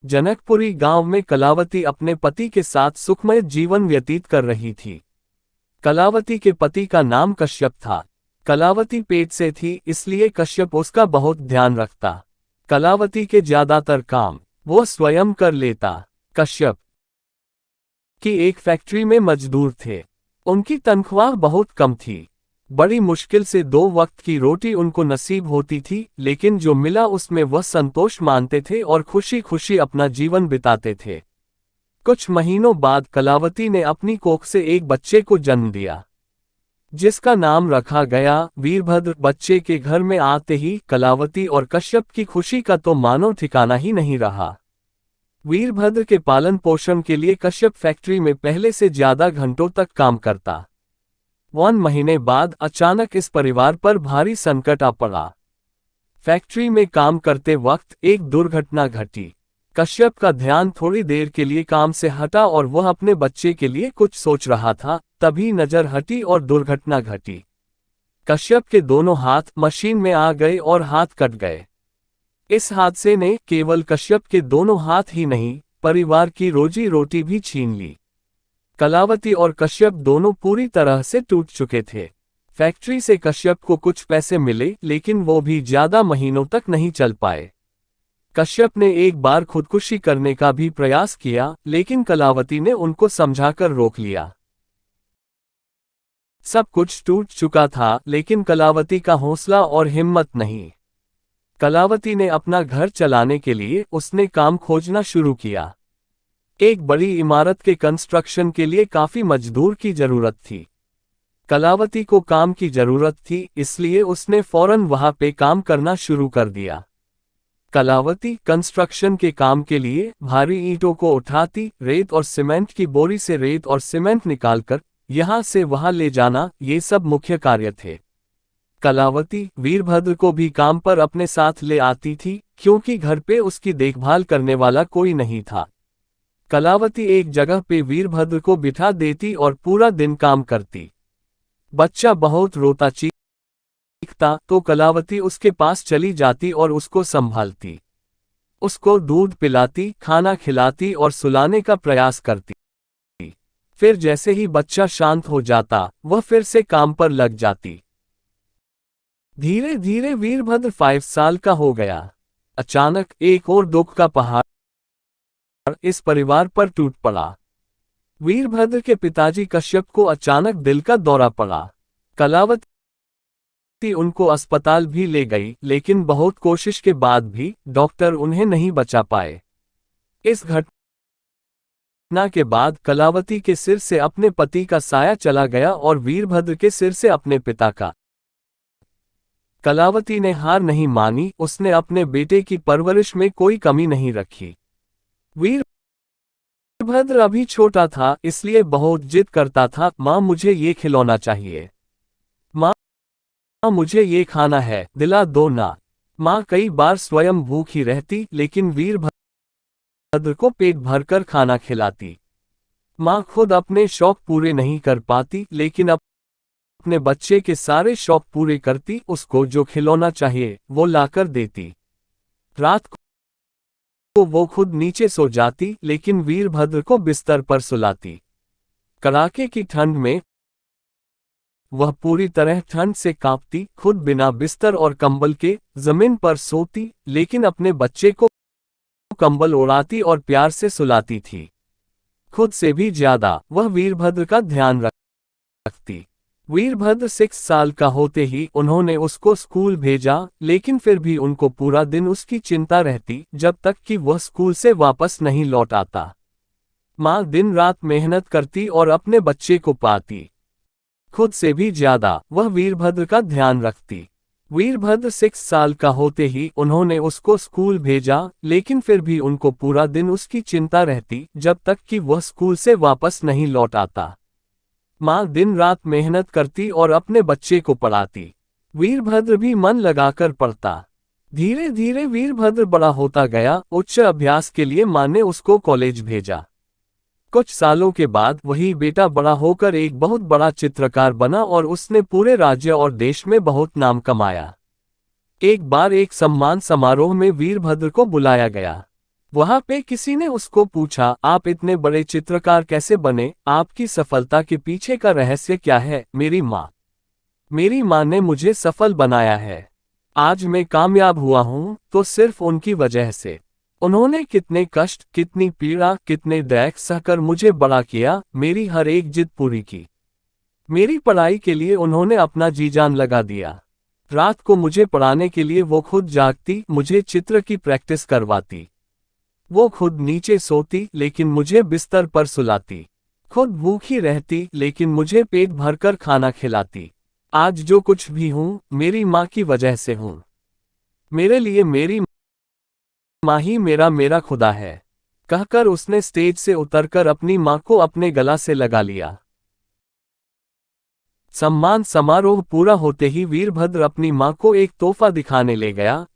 जनकपुरी गांव में कलावती अपने पति के साथ सुखमय जीवन व्यतीत कर रही थी। कलावती के पति का नाम कश्यप था। कलावती पेट से थी, इसलिए कश्यप उसका बहुत ध्यान रखता। कलावती के ज्यादातर काम वो स्वयं कर लेता। कश्यप की एक फैक्ट्री में मजदूर थे। उनकी तनख्वाह बहुत कम थी। बड़ी मुश्किल से 2 वक्त की रोटी उनको नसीब होती थी, लेकिन जो मिला उसमें वह संतोष मानते थे और खुशी खुशी अपना जीवन बिताते थे। कुछ महीनों बाद कलावती ने अपनी कोख से एक बच्चे को जन्म दिया, जिसका नाम रखा गया वीरभद्र। बच्चे के घर में आते ही कलावती और कश्यप की खुशी का तो मानो ठिकाना ही नहीं रहा। वीरभद्र के पालन पोषण के लिए कश्यप फैक्ट्री में पहले से ज्यादा घंटों तक काम करता। 1 महीने बाद अचानक इस परिवार पर भारी संकट आ पड़ा। फैक्ट्री में काम करते वक्त एक दुर्घटना घटी। कश्यप का ध्यान थोड़ी देर के लिए काम से हटा और वह अपने बच्चे के लिए कुछ सोच रहा था। तभी नजर हटी और दुर्घटना घटी। कश्यप के दोनों हाथ मशीन में आ गए और हाथ कट गए। इस हादसे ने केवल कश्यप के दोनों हाथ ही नहीं, परिवार की रोजी रोटी भी छीन ली। कलावती और कश्यप दोनों पूरी तरह से टूट चुके थे। फैक्ट्री से कश्यप को कुछ पैसे मिले, लेकिन वो भी ज्यादा महीनों तक नहीं चल पाए। कश्यप ने एक बार खुदकुशी करने का भी प्रयास किया, लेकिन कलावती ने उनको समझाकर रोक लिया। सब कुछ टूट चुका था, लेकिन कलावती का हौसला और हिम्मत नहीं। कलावती ने अपना घर चलाने के लिए उसने काम खोजना शुरू किया। एक बड़ी इमारत के कंस्ट्रक्शन के लिए काफी मजदूर की जरूरत थी। कलावती को काम की जरूरत थी, इसलिए उसने फौरन वहां पे काम करना शुरू कर दिया। कलावती कंस्ट्रक्शन के काम के लिए भारी ईंटों को उठाती, रेत और सीमेंट की बोरी से रेत और सीमेंट निकालकर यहां से वहां ले जाना, ये सब मुख्य कार्य थे। कलावती वीरभद्र को भी काम पर अपने साथ ले आती थी, क्योंकि घर पे उसकी देखभाल करने वाला कोई नहीं था। कलावती एक जगह पे वीरभद्र को बिठा देती और पूरा दिन काम करती। बच्चा बहुत रोता चीखता तो कलावती उसके पास चली जाती और उसको संभालती। उसको दूध पिलाती, खाना खिलाती और सुलाने का प्रयास करती। फिर जैसे ही बच्चा शांत हो जाता, वह फिर से काम पर लग जाती। धीरे धीरे वीरभद्र 5 साल का हो गया। अचानक एक और दुख का पहाड़ इस परिवार पर टूट पड़ा। वीरभद्र के पिताजी कश्यप को अचानक दिल का दौरा पड़ा। कलावती उनको अस्पताल भी ले गई, लेकिन बहुत कोशिश के बाद भी डॉक्टर उन्हें नहीं बचा पाए। इस घटना के बाद कलावती के सिर से अपने पति का साया चला गया और वीरभद्र के सिर से अपने पिता का। कलावती ने हार नहीं मानी, उसने अपने बेटे की परवरिश में कोई कमी नहीं रखी। वीरभद्र अभी छोटा था, इसलिए बहुत जिद करता था, माँ मुझे ये खिलौना चाहिए, माँ मुझे ये खाना है, दिला दो ना। माँ कई बार स्वयं भूखी रहती, लेकिन वीरभद्र को पेट भरकर खाना खिलाती। माँ खुद अपने शौक पूरे नहीं कर पाती, लेकिन अपने बच्चे के सारे शौक पूरे करती। उसको जो खिलौना चाहिए वो लाकर देती। रात को वो खुद नीचे सो जाती, लेकिन वीरभद्र को बिस्तर पर सुलाती। कड़ाके की ठंड में वह पूरी तरह ठंड से कांपती, खुद बिना बिस्तर और कंबल के जमीन पर सोती, लेकिन अपने बच्चे को कंबल ओढ़ाती और प्यार से सुलाती थी। खुद से भी ज्यादा वह वीरभद्र का ध्यान रखती। वीरभद्र 6 साल का होते ही उन्होंने उसको स्कूल भेजा, लेकिन फिर भी उनको पूरा दिन उसकी चिंता रहती, जब तक कि वह स्कूल से वापस नहीं लौट आता। माँ दिन रात मेहनत करती और अपने बच्चे को पाती। खुद से भी ज्यादा वह वीरभद्र का ध्यान रखती। वीरभद्र 6 साल का होते ही उन्होंने उसको स्कूल भेजा, लेकिन फिर भी उनको पूरा दिन उसकी चिंता रहती, जब तक कि वह स्कूल से वापस नहीं लौट आता। माँ दिन रात मेहनत करती और अपने बच्चे को पढ़ाती। वीरभद्र भी मन लगाकर पढ़ता। धीरे धीरे वीरभद्र बड़ा होता गया। उच्च अभ्यास के लिए माँ ने उसको कॉलेज भेजा। कुछ सालों के बाद वही बेटा बड़ा होकर एक बहुत बड़ा चित्रकार बना और उसने पूरे राज्य और देश में बहुत नाम कमाया। एक बार एक सम्मान समारोह में वीरभद्र को बुलाया गया। वहां पे किसी ने उसको पूछा, आप इतने बड़े चित्रकार कैसे बने, आपकी सफलता के पीछे का रहस्य क्या है? मेरी माँ ने मुझे सफल बनाया है। आज मैं कामयाब हुआ हूँ तो सिर्फ उनकी वजह से। उन्होंने कितने कष्ट, कितनी पीड़ा, कितने दैख सहकर मुझे बड़ा किया, मेरी हर एक जिद पूरी की। मेरी पढ़ाई के लिए उन्होंने अपना जी जान लगा दिया। रात को मुझे पढ़ाने के लिए वो खुद जागती, मुझे चित्र की प्रैक्टिस करवाती। वो खुद नीचे सोती लेकिन मुझे बिस्तर पर सुलाती। खुद भूखी रहती लेकिन मुझे पेट भरकर खाना खिलाती। आज जो कुछ भी हूँ, मेरी माँ की वजह से हूँ। मेरे लिए मेरी माँ ही मेरा मेरा खुदा है। कहकर उसने स्टेज से उतरकर अपनी माँ को अपने गला से लगा लिया। सम्मान समारोह पूरा होते ही वीरभद्र अपनी माँ को एक तोहफा दिखाने ले गया,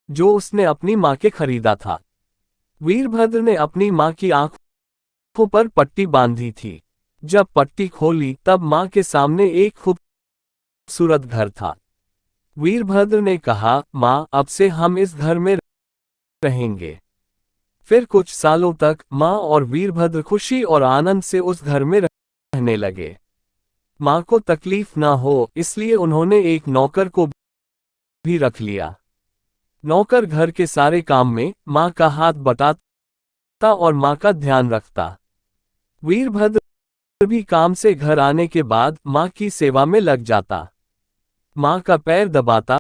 जो उसने अपनी माँ के खरीदा था। वीरभद्र ने अपनी माँ की आंखों पर पट्टी बांधी थी। जब पट्टी खोली तब माँ के सामने एक खूबसूरत घर था। वीरभद्र ने कहा, माँ, अब से हम इस घर में रहेंगे। फिर कुछ सालों तक माँ और वीरभद्र खुशी और आनंद से उस घर में रहने लगे। माँ को तकलीफ ना हो इसलिए उन्होंने एक नौकर को भी रख लिया। नौकर घर के सारे काम में माँ का हाथ बटाता और माँ का ध्यान रखता। वीरभद्र भी काम से घर आने के बाद माँ की सेवा में लग जाता। माँ का पैर दबाता,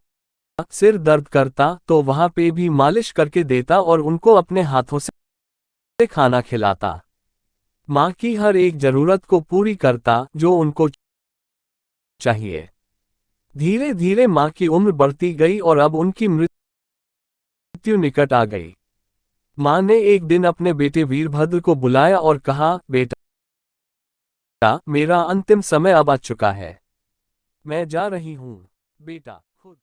सिर दर्द करता तो वहां पे भी मालिश करके देता और उनको अपने हाथों से खाना खिलाता। माँ की हर एक जरूरत को पूरी करता जो उनको चाहिए। धीरे धीरे माँ की उम्र बढ़ती गई और अब उनकी मृत्यु निकट आ गई। माँ ने एक दिन अपने बेटे वीरभद्र को बुलाया और कहा, बेटा, मेरा अंतिम समय अब आ चुका है। मैं जा रही हूँ। बेटा, खुद